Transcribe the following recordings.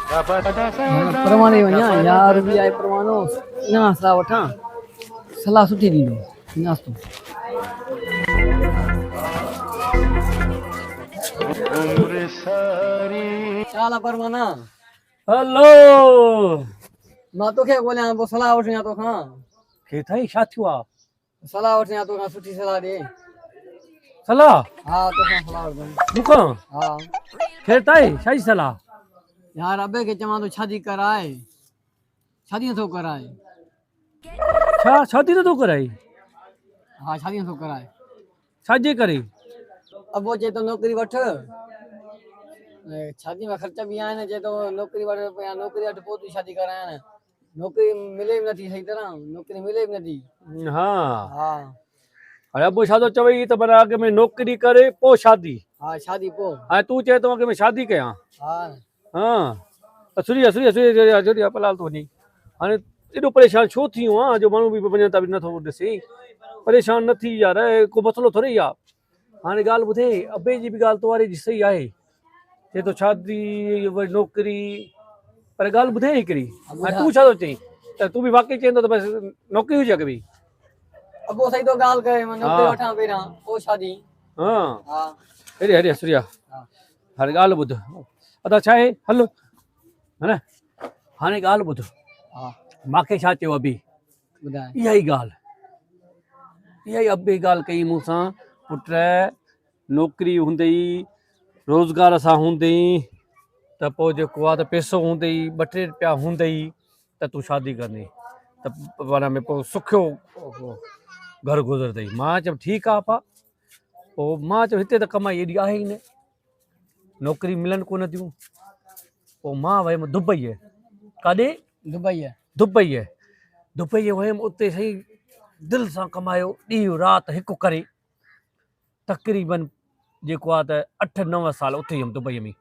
परमाने वञा यार बि आहे परमानो ना सलाह वठां सलाह सुठी ॾींदो नास्तो चाल परमाना हेलो मां तोखे ॻोल्हियां पोइ सलाह वठां तोखां के थाई छा थियो आहे सलाह वठां तोखां सुठी सलाह ॾे सलाह हा तोखां सलाह वठां मूंखां हा केरु ताई छा जी सलाह यार अबे खे चवां थो शादी कराए शादी नथो कराए छा शादी नथो कराई हा शादी नथो कराए छाजे करे अबो चए थो नौकिरी वठ शादी में ख़र्च बि आहिनि चए थो नौकिरी वठ या नौकिरी वठ पोइ तूं शादी करायां न नौकिरी मिले बि नथी सही तरह नौकिरी मिले बि नथी हा हा हाणे अबो छा थो चवई त माना अॻु में नौकिरी करे पोइ शादी हा शादी पोइ हाणे तूं चए थो अॻु में शादी कयां हा हाँ त सुरी पलाल थो वञी हाणे एॾो परेशान छो थी वियो आहे जो माण्हू बि वञनि था बि नथो ॾिसे परेशान न थी यार को मसइलो थोरी आहे हाणे ॻाल्हि ॿुधे अबे जी बि ॻाल्हि तोवारे जी सही आहे चए थो शादी वरी नौकिरी पर ॻाल्हि ॿुधे हिकिड़ी हाणे तूं छा थो चई त तूं बि वाकई चईंदो त बसि नौकिरी हुजे अॻ में अबो सही तो ॻाल्हि करे मां नौकिरी वठां पहिरियां पोइ शादी हाँ हा हेॾे हेॾे सूर्या हाणे ॻाल्हि ॿुध अदा छा आहे हलो है न हाणे ॻाल्हि ॿुध हा मूंखे छा चयो अबी ॿुधाए इहा ई अबे ॻाल्हि कई मूंसां पुट नौकिरी हूंदई रोज़गार सां हूंदई त पोइ जेको आहे त पैसो हूंदई 2-3 रुपया हूंदई त तूं शादी कंदी त माना में पोइ सुखियो घर गुज़रंदई मां चयो ठीकु आहे पा पोइ मां चयो हिते त कमाई एॾी आहे ई न नौकिरी मिलनि कोन थियूं पोइ मां वयुमि दुबई काॾे दुबई वयुमि उते सही दिलि सां कमायो ॾींहुं राति हिकु करे तक़रीबन जेको आहे त 8-9 साल उते हुयुमि दुबईअ में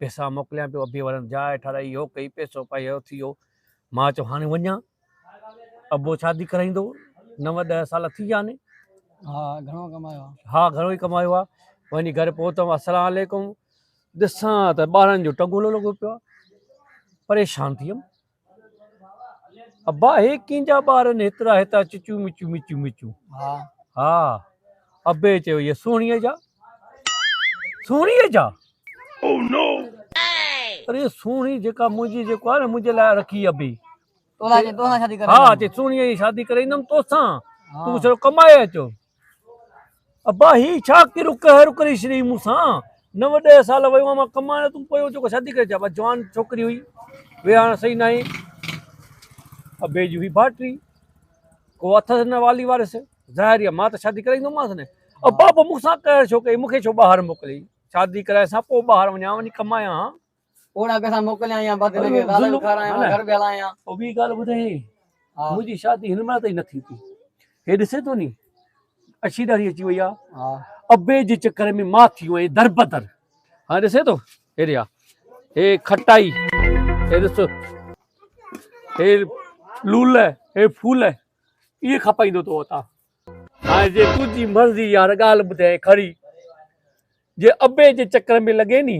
पैसा मोकिलियां पियो अबे वारनि जाइ ठाराई हो कई पैसो पाई हो थी वियो मां चयो हाणे वञा अबो शादी कराईंदो 9-10 साल थी विया आहिनि हा घणो कमायो हा घणो ई कमायो आहे वञी घर पहुतमि अस्सलाम वालेकुम ॾिसां त ॿारनि जो टंगोलो लॻो पियो आहे परेशान थी वियुमि अब्बा हे कंहिंजा ॿार आहिनि हेतिरा हितां चिचू मिचू हा अबे चयो इहे सोणीअ जा अरे सोणी जेका मुंहिंजी जेको आहे न मुंहिंजे लाइ रखी अबे तोला शादी कर हा चए सोणीअ जी शादी कराईंदुमि तोसां तूं सिर्फ़ु कमाए अचो अब्बा ही छा किरु कहर करे छॾी मूंसां 9-10 साल वियो आहियां मां कमाइण तूं पियो जेको शादी करे अचा जवान छोकिरी हुई वेहारण सही न आहे अबे जी हुई भाटरी को अथसि न वाली वारसि ज़ाहिर आहे मां त शादी कराईंदोमांसि न अब्बा पोइ मूंसां कहर छो कई मूंखे छो ॿाहिरि मोकिलियई शादी कराए सां पोइ ॿाहिरि वञा वञी कमायां ओड़ा पैसा मोकिलिया या बदले में दाल खाराया घर बि हलाया पोइ ॿी ॻाल्हि ॿुधाई मुंहिंजी शादी हिन महिल ताईं न थी थी हे ॾिसे थो नी अछी ॾाढी अची वई आहे अबे जे चकर में मां थी वियो आहियां दरबदर हाणे ॾिसे थो हेॾे आहे हे खटाई हे ॾिस हे लूल हे फूल इहे खपाईंदो तो हुतां हाणे जे तुंहिंजी मर्ज़ी यार ॻाल्हि ॿुधाए खड़ी जे अबे जे चकर में लॻे नी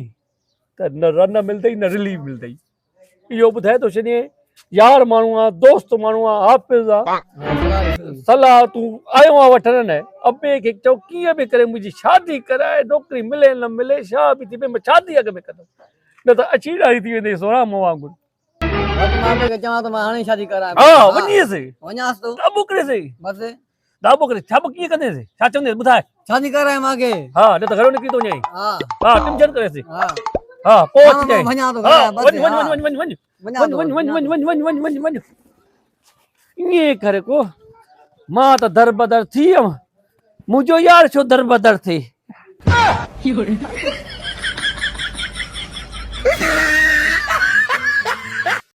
त न रन मिलंदई न रिलीफ मिलंदई इहो ॿुधाए थो छॾिए यार माण्हू आहे दोस्त माण्हू आहे हाफ़िज़ आहे सलाह तूं आयो आहे वठण न अबे खे चओ कीअं बि करे मुंहिंजी शादी कराए नौकिरी मिले न मिले छा बि थी पए मां शादी अॻ में कंदुमि न त अची ॾाढी थी वेंदी सोना मूं वांगुरु चवां त मां हाणे शादी करायां हा वञीसि वञासि थो दाबो करेसि बसि दाबो करे छा कीअं कंदेसि छा चवंदे ॿुधाए शादी कराए मूंखे हा न त घरो निकिरी थो वञे हा टेंशन करेसि हा हा पोइ अची जाए वञा थो वञ ईअं करे को मां त दरबदर थी वियुमि मुंहिंजो यार छो दरबदर थिए